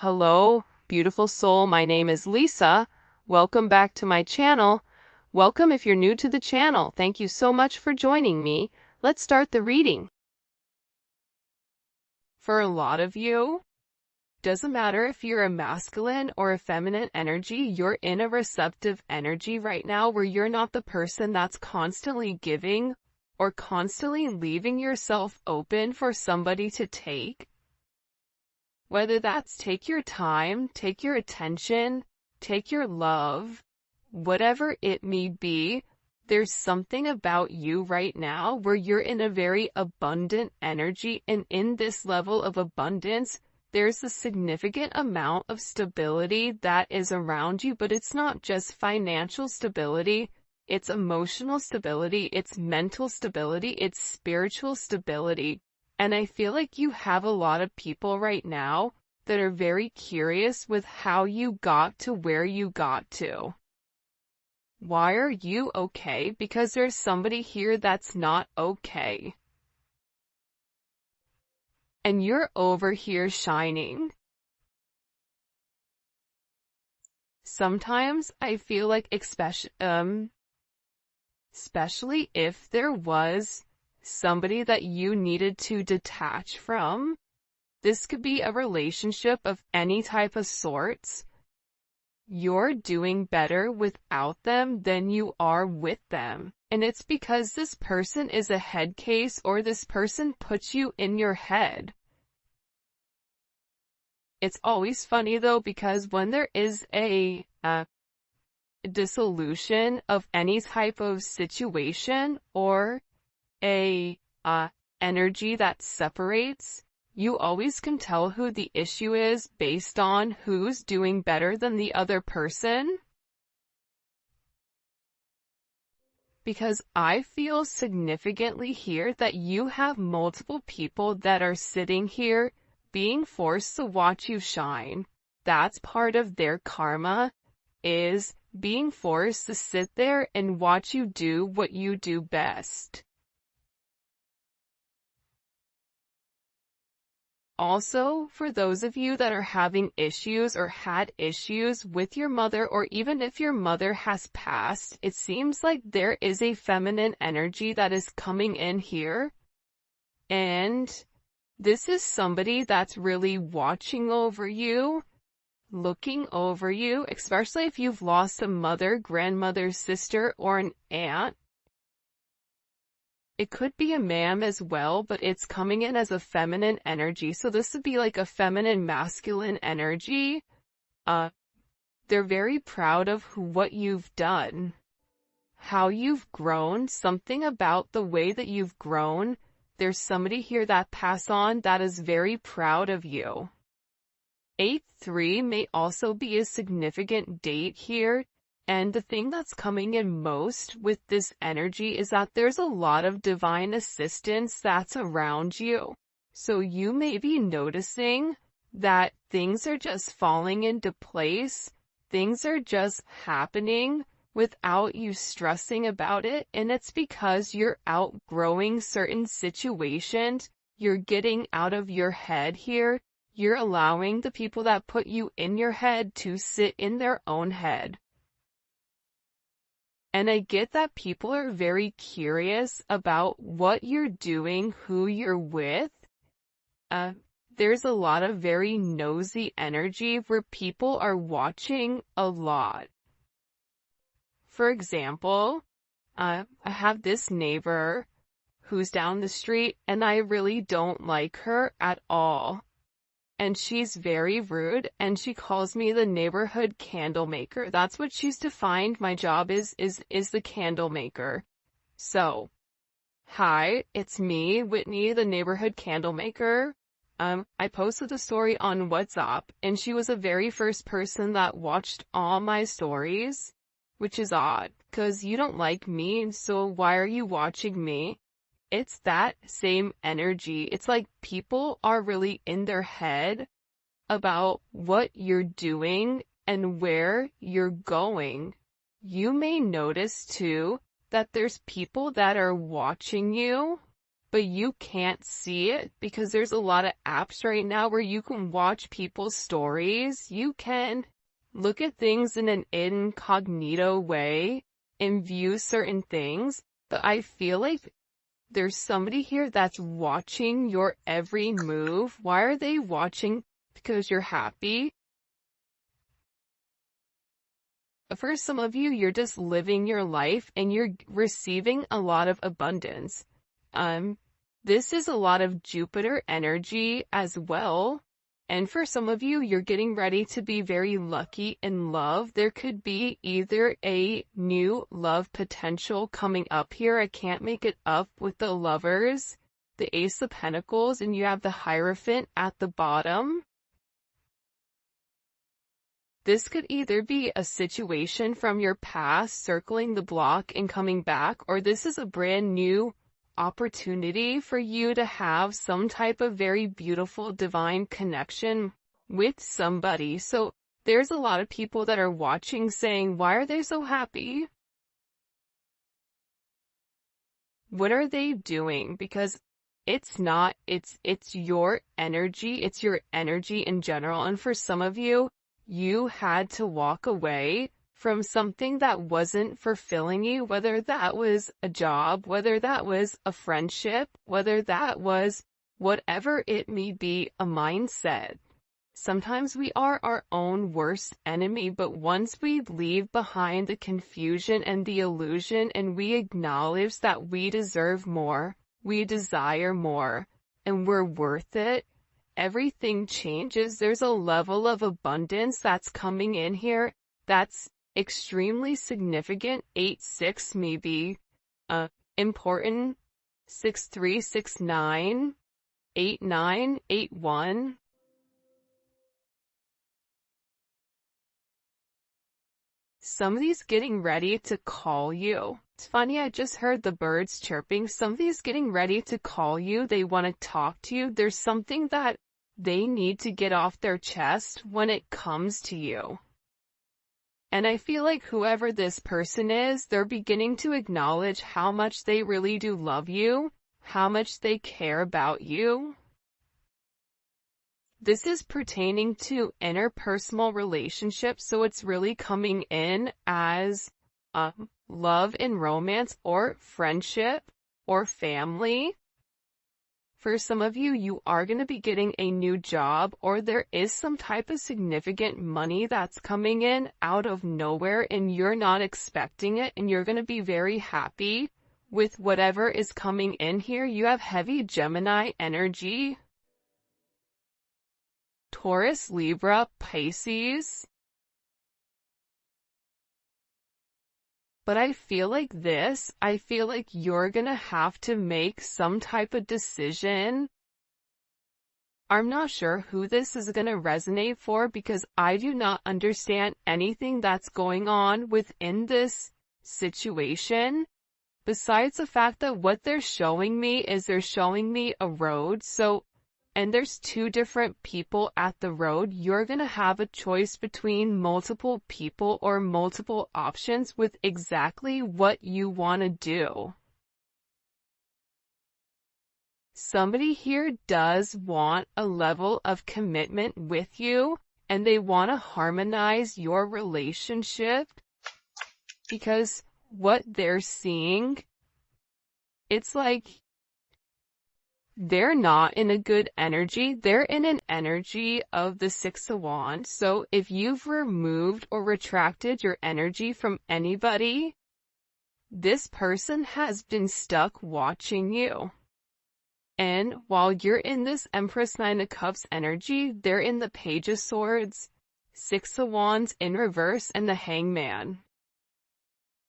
Hello, beautiful soul. My name is Lisa. Welcome back to my channel. Welcome if you're new to the channel. Thank you so much for joining me. Let's start the reading. For a lot of you, doesn't matter if you're a masculine or a feminine energy, you're in a receptive energy right now where you're not the person that's constantly giving or constantly leaving yourself open for somebody to take. Whether that's take your time, take your attention, take your love, whatever it may be, there's something about you right now where you're in a very abundant energy, and in this level of abundance, there's a significant amount of stability that is around you, but it's not just financial stability, it's emotional stability, it's mental stability, it's spiritual stability. And I feel like you have a lot of people right now that are very curious with how you got to where you got to. Why are you okay? Because there's somebody here that's not okay. And you're over here shining. Sometimes I feel like especially if there was somebody that you needed to detach from. This could be a relationship of any type of sorts. You're doing better without them than you are with them. And it's because this person is a head case, or this person puts you in your head. It's always funny though, because when there is a dissolution of any type of situation or a energy that separates, you always can tell who the issue is based on who's doing better than the other person. Because I feel significantly here that you have multiple people that are sitting here being forced to watch you shine. That's part of their karma, is being forced to sit there and watch you do what you do best. Also, for those of you that are having issues or had issues with your mother, or even if your mother has passed, it seems like there is a feminine energy that is coming in here. And this is somebody that's really watching over you, looking over you, especially if you've lost a mother, grandmother, sister, or an aunt. It could be a ma'am as well, but it's coming in as a feminine energy. So this would be like a feminine masculine energy. They're very proud of what you've done, how you've grown, something about the way that you've grown. There's somebody here that passed on that is very proud of you. 8-3 may also be a significant date here. And the thing that's coming in most with this energy is that there's a lot of divine assistance that's around you. So you may be noticing that things are just falling into place. Things are just happening without you stressing about it. And it's because you're outgrowing certain situations. You're getting out of your head here. You're allowing the people that put you in your head to sit in their own head. And I get that people are very curious about what you're doing, who you're with. There's a lot of very nosy energy where people are watching a lot. For example, I have this neighbor who's down the street, and I really don't like her at all. And she's very rude, and she calls me the neighborhood candle maker. That's what she's defined. My job is the candle maker. So, hi, it's me, Whitney, the neighborhood candle maker. I posted a story on WhatsApp, and she was the very first person that watched all my stories, which is odd, because you don't like me, so why are you watching me? It's that same energy. It's like people are really in their head about what you're doing and where you're going. You may notice too that there's people that are watching you, but you can't see it because there's a lot of apps right now where you can watch people's stories. You can look at things in an incognito way and view certain things, but I feel like there's somebody here that's watching your every move. Why are they watching? Because you're happy. For some of you, you're just living your life and you're receiving a lot of abundance. This is a lot of Jupiter energy as well. And for some of you, you're getting ready to be very lucky in love. There could be either a new love potential coming up here. I can't make it up with the Lovers, the Ace of Pentacles, and you have the Hierophant at the bottom. This could either be a situation from your past circling the block and coming back, or this is a brand new opportunity for you to have some type of very beautiful divine connection with somebody. So there's a lot of people that are watching saying, why are they so happy? What are they doing? Because it's not, it's your energy. It's your energy in general. And for some of you, you had to walk away from something that wasn't fulfilling you, whether that was a job, whether that was a friendship, whether that was whatever it may be, a mindset. Sometimes we are our own worst enemy, but once we leave behind the confusion and the illusion and we acknowledge that we deserve more, we desire more, and we're worth it, everything changes. There's a level of abundance that's coming in here that's extremely significant. 8-6 may be important. 6-3, 6-9, 8-9, 8-1. Somebody's getting ready to call you. It's funny, I just heard the birds chirping. Somebody's getting ready to call you. They want to talk to you. There's something that they need to get off their chest when it comes to you. And I feel like whoever this person is, they're beginning to acknowledge how much they really do love you, how much they care about you. This is pertaining to interpersonal relationships, so it's really coming in as love and romance or friendship or family. For some of you, you are going to be getting a new job, or there is some type of significant money that's coming in out of nowhere and you're not expecting it, and you're going to be very happy with whatever is coming in here. You have heavy Gemini energy. Taurus, Libra, Pisces. But I feel like you're gonna have to make some type of decision. I'm not sure who this is gonna resonate for because I do not understand anything that's going on within this situation. Besides the fact that what they're showing me is they're showing me a road. And there's two different people at the road. You're going to have a choice between multiple people or multiple options with exactly what you want to do. Somebody here does want a level of commitment with you, and they want to harmonize your relationship because what they're seeing, it's like they're not in a good energy. They're in an energy of the Six of Wands. So if you've removed or retracted your energy from anybody, this person has been stuck watching you. And while you're in this Empress Nine of Cups energy, they're in the Page of Swords, Six of Wands in reverse, and the Hangman.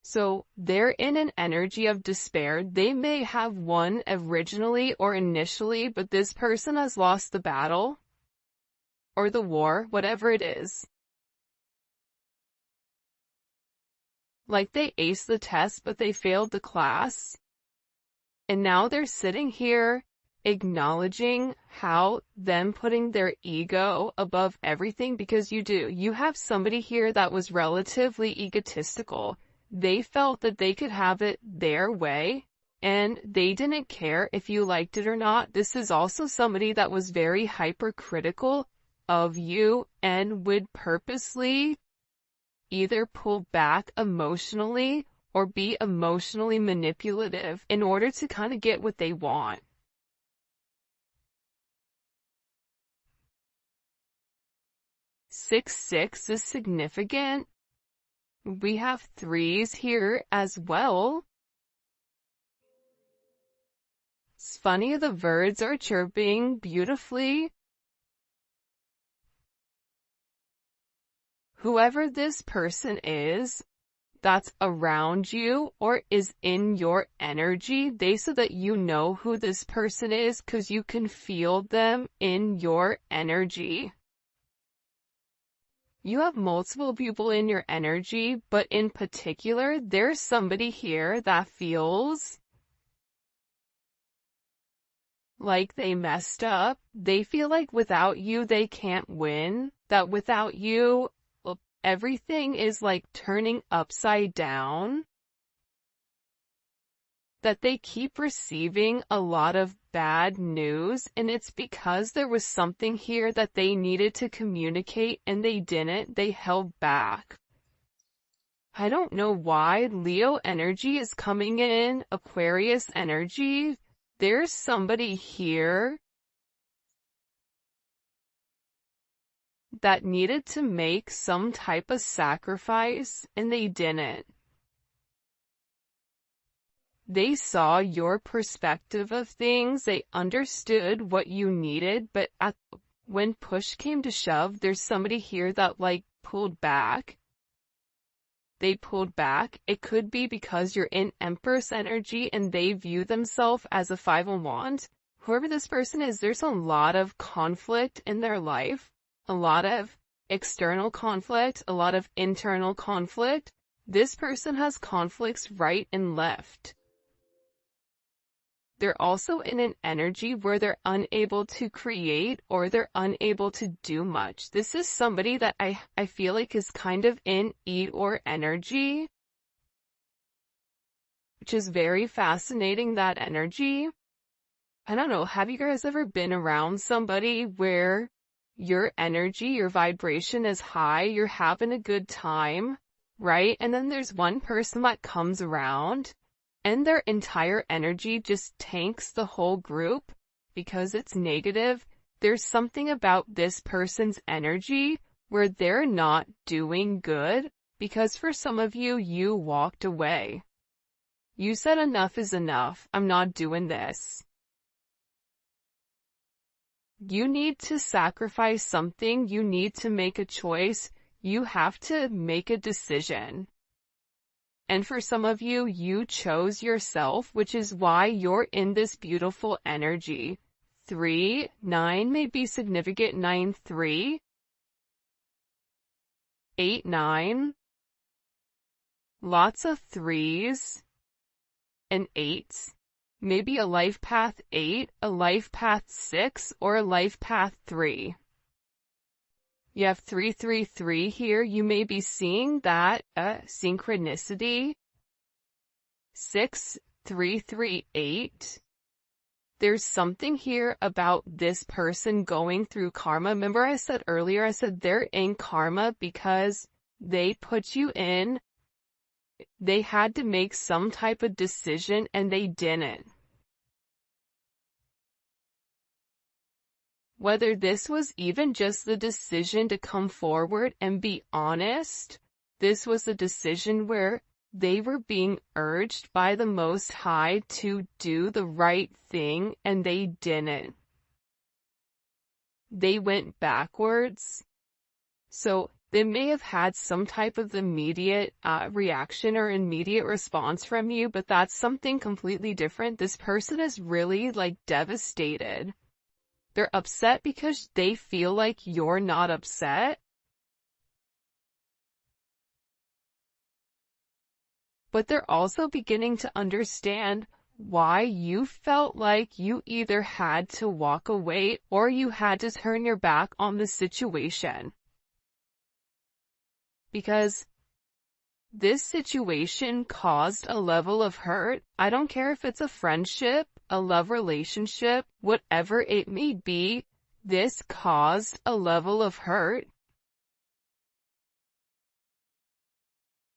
So they're in an energy of despair. They may have won originally or initially, but this person has lost the battle or the war, whatever it is. Like they aced the test, but they failed the class. And now they're sitting here acknowledging how them putting their ego above everything, because you have somebody here that was relatively egotistical. They felt that they could have it their way. and they didn't care if you liked it or not. This is also somebody that was very hypercritical of you and would purposely either pull back emotionally or be emotionally manipulative in order to kind of get what they want. Six is significant. We have threes here as well. It's funny, the birds are chirping beautifully. Whoever this person is that's around you or is in your energy, they so that you know who this person is because you can feel them in your energy. You have multiple people in your energy, but in particular, there's somebody here that feels like they messed up. They feel like without you, they can't win. That without you, everything is like turning upside down. That they keep receiving a lot of bad news, and it's because there was something here that they needed to communicate and they didn't. They held back. I don't know why Leo energy is coming in, Aquarius energy. There's somebody here that needed to make some type of sacrifice and they didn't. They saw your perspective of things, they understood what you needed, but when push came to shove, there's somebody here that like pulled back. They pulled back. It could be because you're in Empress energy and they view themselves as a five of wands. Whoever this person is, there's a lot of conflict in their life, a lot of external conflict, a lot of internal conflict. This person has conflicts right and left. They're also in an energy where they're unable to create or they're unable to do much. This is somebody that I feel like is kind of in Eeyore energy, which is very fascinating, that energy. I don't know, have you guys ever been around somebody where your energy, your vibration is high, you're having a good time, right? And then there's one person that comes around and their entire energy just tanks the whole group because it's negative. There's something about this person's energy where they're not doing good because for some of you, you walked away. You said enough is enough. I'm not doing this. You need to sacrifice something. You need to make a choice. You have to make a decision. And for some of you, you chose yourself, which is why you're in this beautiful energy. 3, 9 may be significant. 9, 3, 8, 9. Lots of 3s and 8s. Maybe a life path 8, a life path 6, or a life path 3. You have 333 here. You may be seeing that synchronicity. 6338. There's something here about this person going through karma. Remember I said earlier, I said they're in karma because they put you in. They had to make some type of decision and they didn't. Whether this was even just the decision to come forward and be honest, this was a decision where they were being urged by the Most High to do the right thing and they didn't. They went backwards. So they may have had some type of immediate reaction or immediate response from you, but that's something completely different. This person is really like devastated. They're upset because they feel like you're not upset. But they're also beginning to understand why you felt like you either had to walk away or you had to turn your back on the situation. Because This situation caused a level of hurt. I don't care if it's a friendship, a love relationship, whatever it may be, this caused a level of hurt.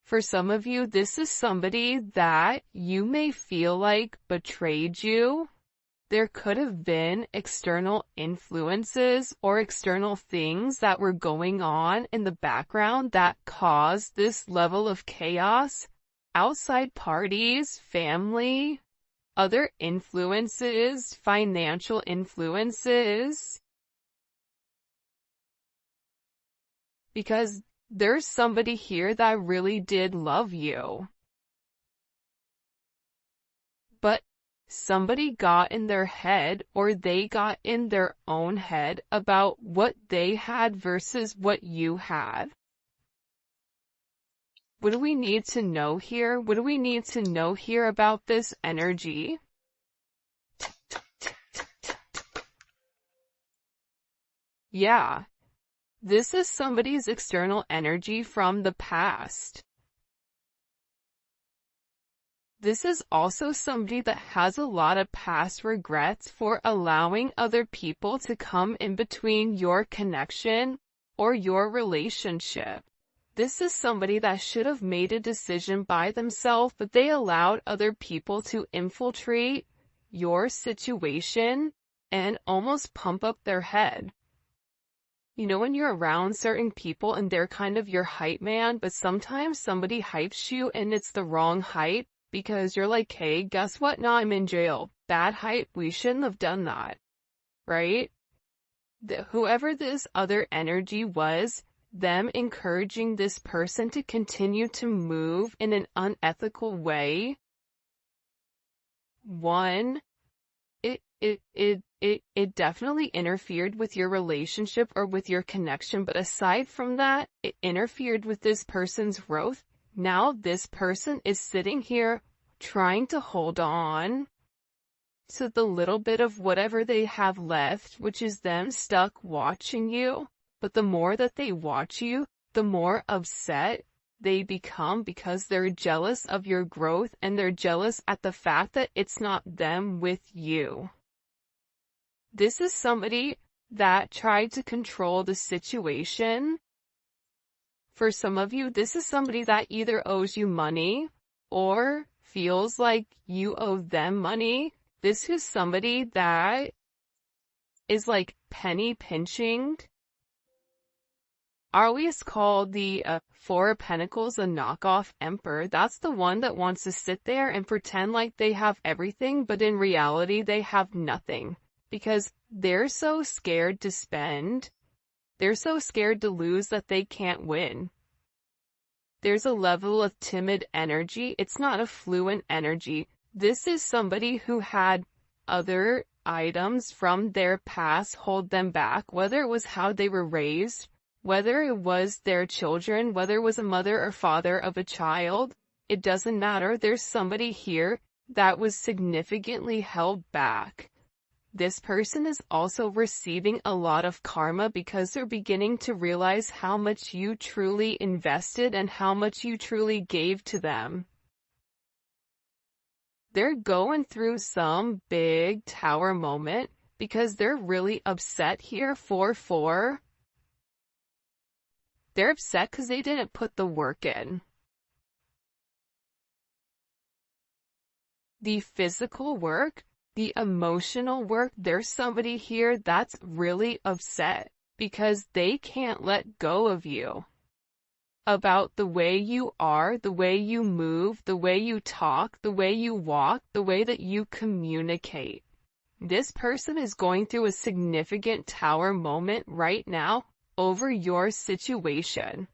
For some of you, this is somebody that you may feel like betrayed you. There could have been external influences or external things that were going on in the background that caused this level of chaos. Outside parties, family, other influences, financial influences. Because there's somebody here that really did love you. But somebody got in their head, or they got in their own head about what they had versus what you had. What do we need to know here? What do we need to know here about this energy? Yeah, this is somebody's external energy from the past. This is also somebody that has a lot of past regrets for allowing other people to come in between your connection or your relationship. This is somebody that should have made a decision by themselves, but they allowed other people to infiltrate your situation and almost pump up their head. You know, when you're around certain people and they're kind of your hype man, but sometimes somebody hypes you and it's the wrong hype. Because you're like, hey, guess what? Now I'm in jail. Bad hype. We shouldn't have done that. Right? Whoever this other energy was, them encouraging this person to continue to move in an unethical way. One, it definitely interfered with your relationship or with your connection. But aside from that, it interfered with this person's growth. Now this person is sitting here trying to hold on to the little bit of whatever they have left, which is them stuck watching you. But the more that they watch you, the more upset they become because they're jealous of your growth and they're jealous at the fact that it's not them with you. This is somebody that tried to control the situation. For some of you, this is somebody that either owes you money or feels like you owe them money. This is somebody that is like penny pinching. I always call the Four of Pentacles a knockoff emperor. That's the one that wants to sit there and pretend like they have everything, but in reality they have nothing. Because they're so scared to spend. They're so scared to lose that they can't win. There's a level of timid energy. It's not a fluent energy. This is somebody who had other items from their past hold them back, whether it was how they were raised, whether it was their children, whether it was a mother or father of a child. It doesn't matter. There's somebody here that was significantly held back. This person is also receiving a lot of karma because they're beginning to realize how much you truly invested and how much you truly gave to them. They're going through some big tower moment because they're really upset here. 4-4. They're upset because they didn't put the work in. The physical work, the emotional work, there's somebody here that's really upset because they can't let go of you. About the way you are, the way you move, the way you talk, the way you walk, the way that you communicate. This person is going through a significant tower moment right now over your situation.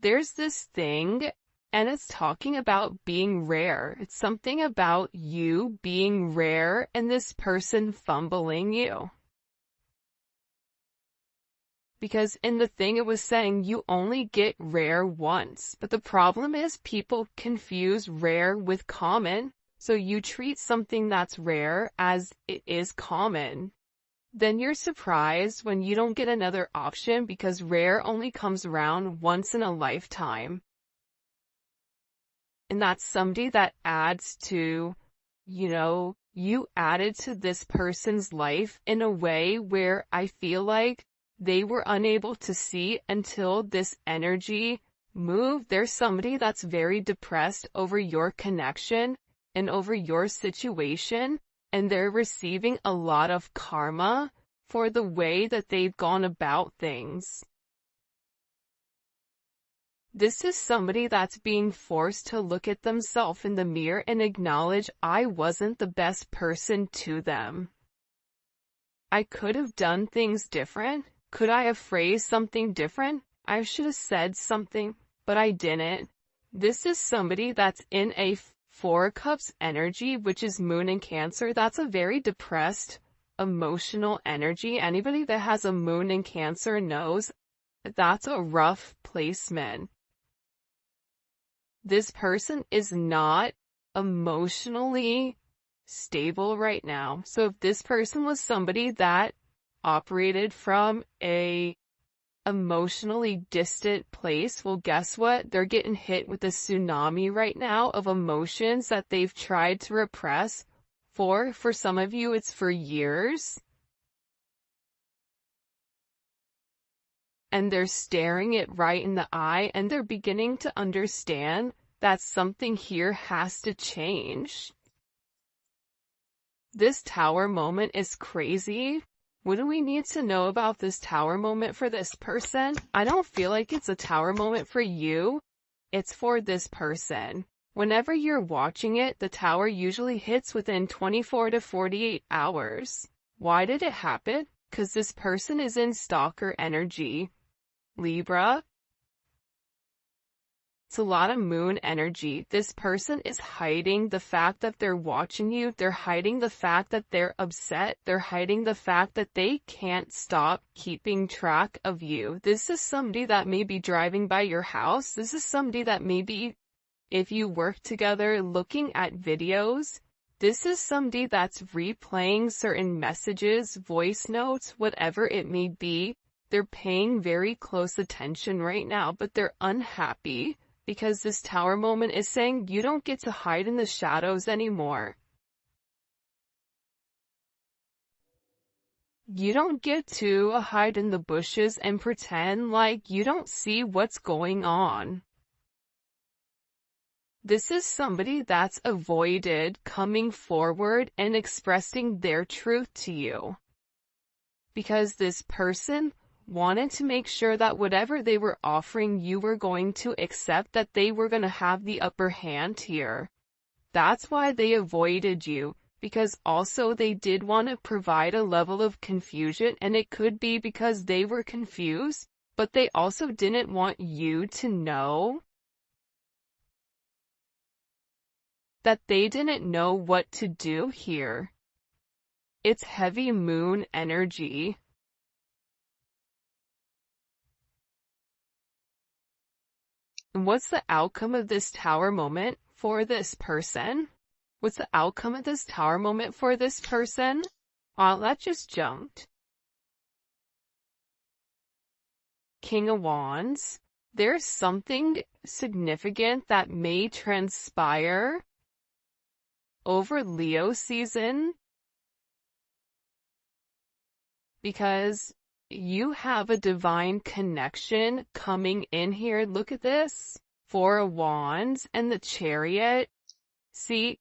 There's this thing, and it's talking about being rare. It's something about you being rare and this person fumbling you. Because in the thing it was saying you only get rare once. But the problem is people confuse rare with common. So you treat something that's rare as it is common. then you're surprised when you don't get another option because rare only comes around once in a lifetime. And that's somebody that adds to, you added to this person's life in a way where I feel like they were unable to see until this energy moved. There's somebody that's very depressed over your connection and over your situation, and they're receiving a lot of karma for the way that they've gone about things. This is somebody that's being forced to look at themselves in the mirror and acknowledge, I wasn't the best person to them. I could have done things different. Could I have phrased something different? I should have said something, but I didn't. This is somebody that's in a Four of Cups energy, which is Moon in Cancer. That's a very depressed, emotional energy. Anybody that has a Moon in Cancer knows that's a rough placement. This person is not emotionally stable right now. So if this person was somebody that operated from a emotionally distant place, well, guess what? They're getting hit with a tsunami right now of emotions that they've tried to repress for some of you, it's for years. And they're staring it right in the eye, and they're beginning to understand that something here has to change. This tower moment is crazy. What do we need to know about this tower moment for this person? I don't feel like it's a tower moment for you. It's for this person. Whenever you're watching it, the tower usually hits within 24 to 48 hours. Why did it happen? Because this person is in stalker energy. Libra. It's a lot of moon energy. This person is hiding the fact that they're watching you. They're hiding the fact that they're upset. They're hiding the fact that they can't stop keeping track of you. This is somebody that may be driving by your house. This is somebody that maybe, if you work together looking at videos, this is somebody that's replaying certain messages, voice notes, whatever it may be. They're paying very close attention right now, but they're unhappy because this tower moment is saying you don't get to hide in the shadows anymore. You don't get to hide in the bushes and pretend like you don't see what's going on. This is somebody that's avoided coming forward and expressing their truth to you. Because this person wanted to make sure that whatever they were offering you were going to accept, that they were going to have the upper hand here. That's why they avoided you, because also they did want to provide a level of confusion, and it could be because they were confused, but they also didn't want you to know that they didn't know what to do here. It's heavy moon energy. And what's the outcome of this tower moment for this person? What's the outcome of this tower moment for this person? Well, that just jumped. King of Wands. There's something significant that may transpire over Leo season, because you have a divine connection coming in here. Look at this. Four of Wands and the Chariot. See,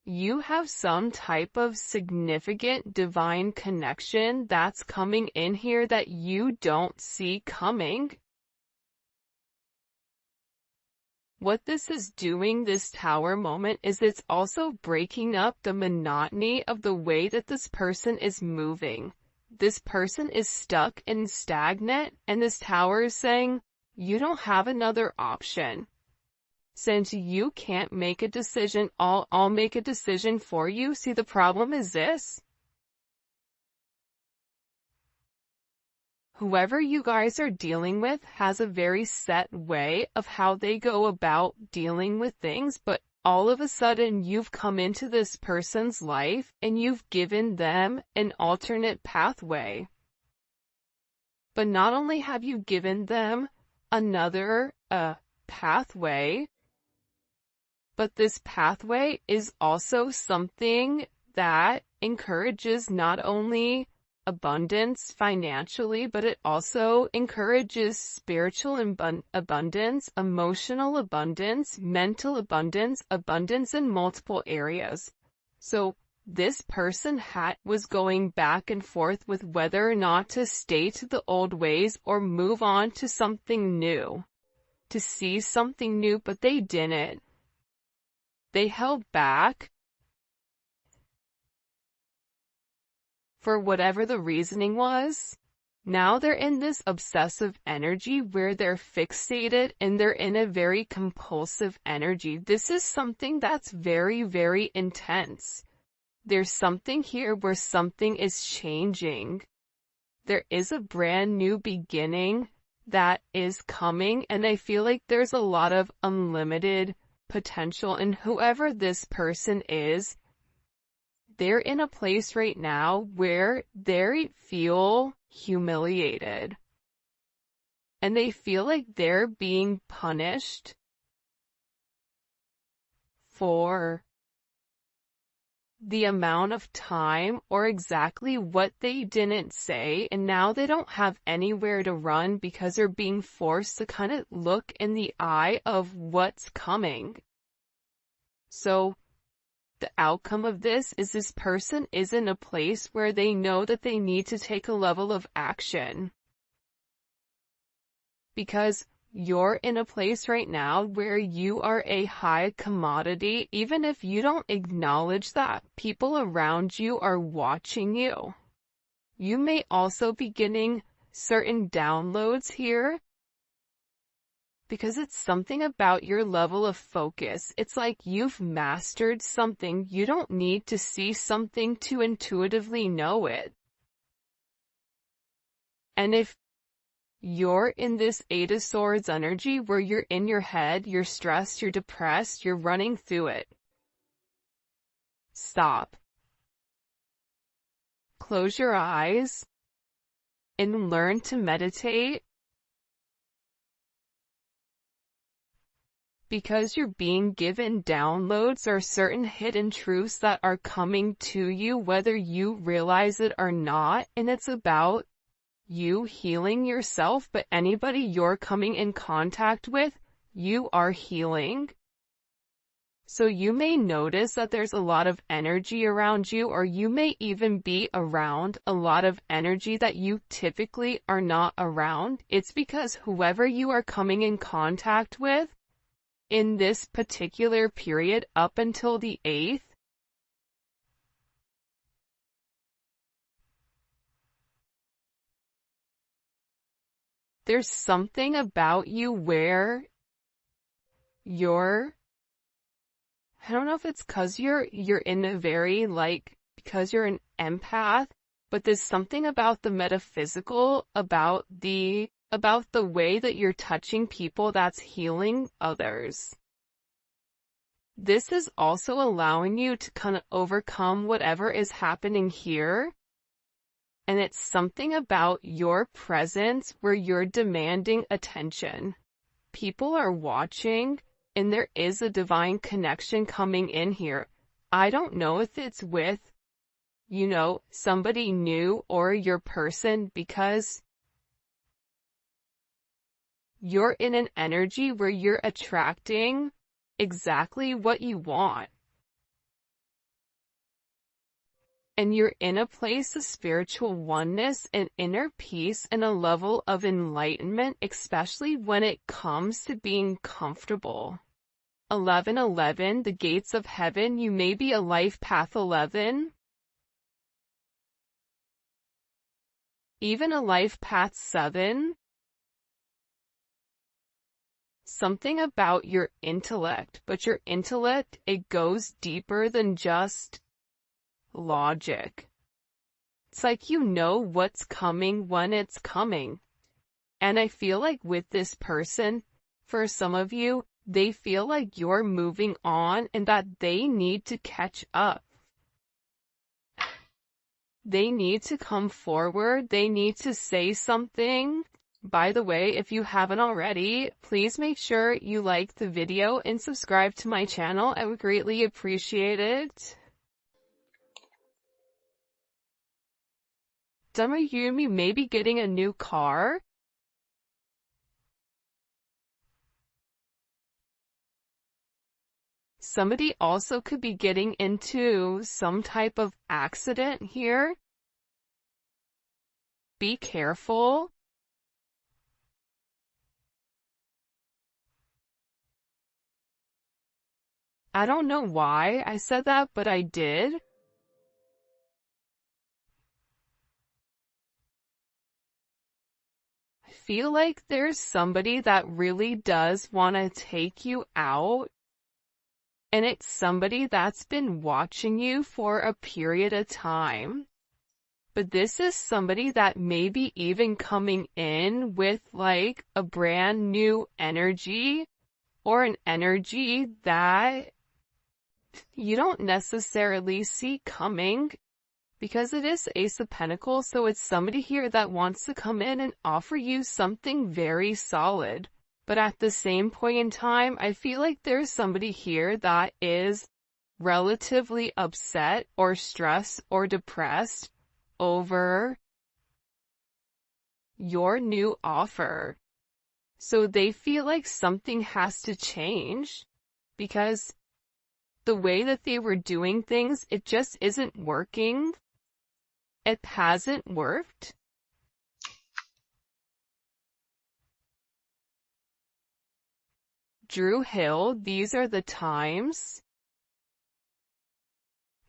you have some type of significant divine connection that's coming in here that you don't see coming. What this is doing, this tower moment, is it's also breaking up the monotony of the way that this person is moving. This person is stuck and stagnant, and this tower is saying, you don't have another option. Since you can't make a decision, I'll make a decision for you. See, the problem is this. Whoever you guys are dealing with has a very set way of how they go about dealing with things, but all of a sudden you've come into this person's life and you've given them an alternate pathway. But not only have you given them another pathway, but this pathway is also something that encourages not only abundance financially, but it also encourages spiritual abundance, emotional abundance, mental abundance, abundance in multiple areas. So this person was going back and forth with whether or not to stay to the old ways or move on to something new, to see something new, but they didn't. They held back for whatever the reasoning was. Now they're in this obsessive energy where they're fixated and they're in a very compulsive energy. This is something that's very, very intense. There's something here where something is changing. There is a brand new beginning that is coming, and I feel like there's a lot of unlimited potential in whoever this person is. They're in a place right now where they feel humiliated. And they feel like they're being punished for the amount of time or exactly what they didn't say, and now they don't have anywhere to run because they're being forced to kind of look in the eye of what's coming. So the outcome of this person is in a place where they know that they need to take a level of action. Because you're in a place right now where you are a high commodity. Even if you don't acknowledge that, people around you are watching you. You may also be getting certain downloads here, because it's something about your level of focus. It's like you've mastered something. You don't need to see something to intuitively know it. And if you're in this Eight of Swords energy where you're in your head, you're stressed, you're depressed, you're running through it, stop. Close your eyes and learn to meditate. Because you're being given downloads or certain hidden truths that are coming to you, whether you realize it or not, and it's about you healing yourself, but anybody you're coming in contact with, you are healing. So you may notice that there's a lot of energy around you, or you may even be around a lot of energy that you typically are not around. It's because whoever you are coming in contact with in this particular period up until the 8th, there's something about you where I don't know if it's because you're in a very, because you're an empath, but there's something about the metaphysical, about the way that you're touching people that's healing others. This is also allowing you to kind of overcome whatever is happening here. And it's something about your presence where you're demanding attention. People are watching, and there is a divine connection coming in here. I don't know if it's with, somebody new or your person, because you're in an energy where you're attracting exactly what you want. And you're in a place of spiritual oneness and inner peace and a level of enlightenment, especially when it comes to being comfortable. 1111, the gates of heaven. You may be a life path 11. Even a life path 7. Something about your intellect, but your intellect, it goes deeper than just logic. It's like you know what's coming when it's coming. And I feel like with this person, for some of you, They feel like you're moving on and that they need to catch up. They need to come forward. They need to say something. By the way, if you haven't already, please make sure you like the video and subscribe to my channel. I would greatly appreciate it. Some of you may be getting a new car. Somebody also could be getting into some type of accident here. Be careful. I don't know why I said that, but I did. I feel like there's somebody that really does want to take you out. And it's somebody that's been watching you for a period of time. But this is somebody that may be even coming in with like a brand new energy or an energy that you don't necessarily see coming because it is Ace of Pentacles. So it's somebody here that wants to come in and offer you something very solid. But at the same point in time, I feel like there's somebody here that is relatively upset or stressed or depressed over your new offer. So they feel like something has to change because the way that they were doing things, it just isn't working. It hasn't worked. Drew Hill, these are the times.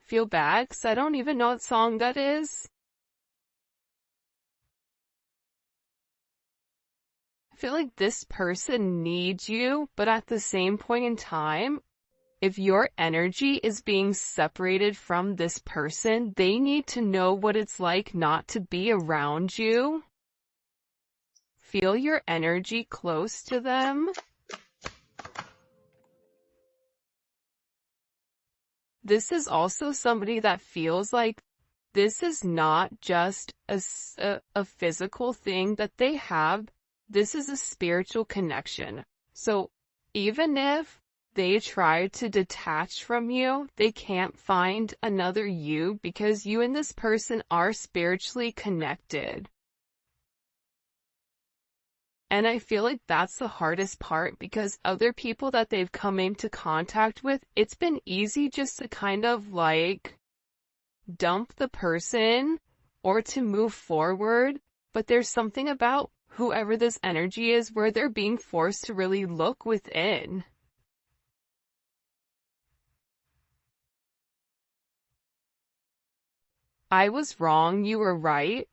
Feel bad because I don't even know what song that is. I feel like this person needs you, but at the same point in time, if your energy is being separated from this person, they need to know what it's like not to be around you. Feel your energy close to them. This is also somebody that feels like this is not just a physical thing that they have. This is a spiritual connection. So even if they try to detach from you, they can't find another you because you and this person are spiritually connected. And I feel like that's the hardest part because other people that they've come into contact with, it's been easy just to kind of like dump the person or to move forward. But there's something about whoever this energy is where they're being forced to really look within. I was wrong, you were right.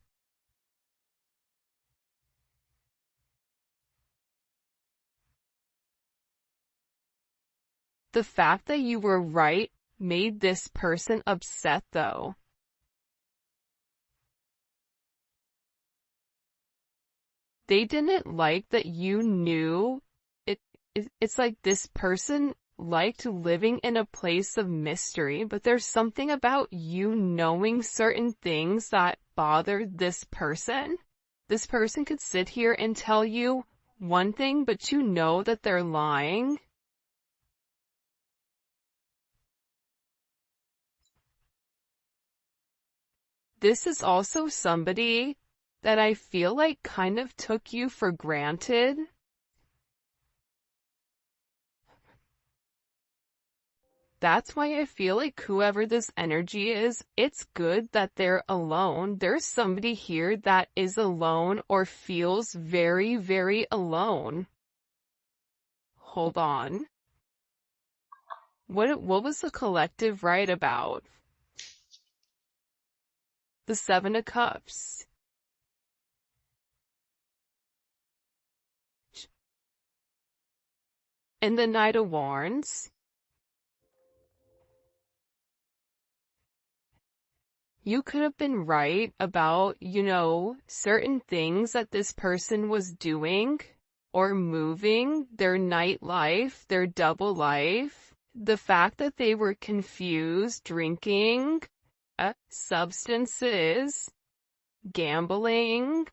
The fact that you were right made this person upset though. They didn't like that you knew it. It's like this person liked living in a place of mystery, but there's something about you knowing certain things that bothered this person. This person could sit here and tell you one thing, but you know that they're lying. This is also somebody that I feel like kind of took you for granted. That's why I feel like whoever this energy is, it's good that they're alone. There's somebody here that is alone or feels very, very alone. Hold on. What was the collective right about? The Seven of Cups. And the Knight of Wands. You could have been right about, certain things that this person was doing, or moving, their nightlife, their double life, the fact that they were confused, drinking, substances, gambling,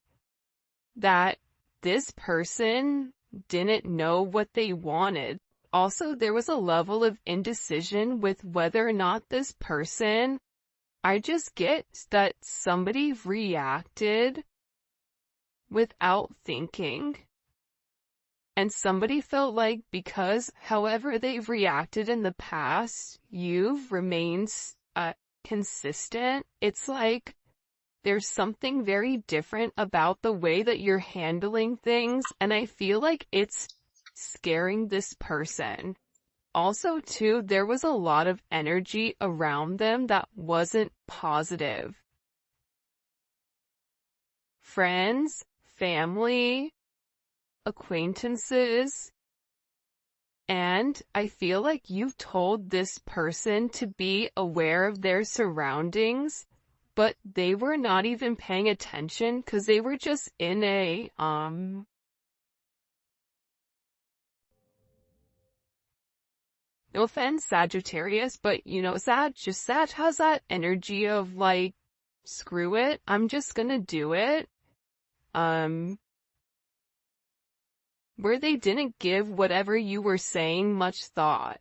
that this person didn't know what they wanted. Also, there was a level of indecision with whether or not this person, I just get that somebody reacted without thinking. And somebody felt like because however they've reacted in the past, you've remained consistent. It's like there's something very different about the way that you're handling things, and I feel like it's scaring this person. Also, too, there was a lot of energy around them that wasn't positive. Friends, family, acquaintances, and I feel like you've told this person to be aware of their surroundings, but they were not even paying attention because they were just in a, no offense, Sagittarius, but you know, Sag has that energy of like, screw it, I'm just gonna do it. Where they didn't give whatever you were saying much thought.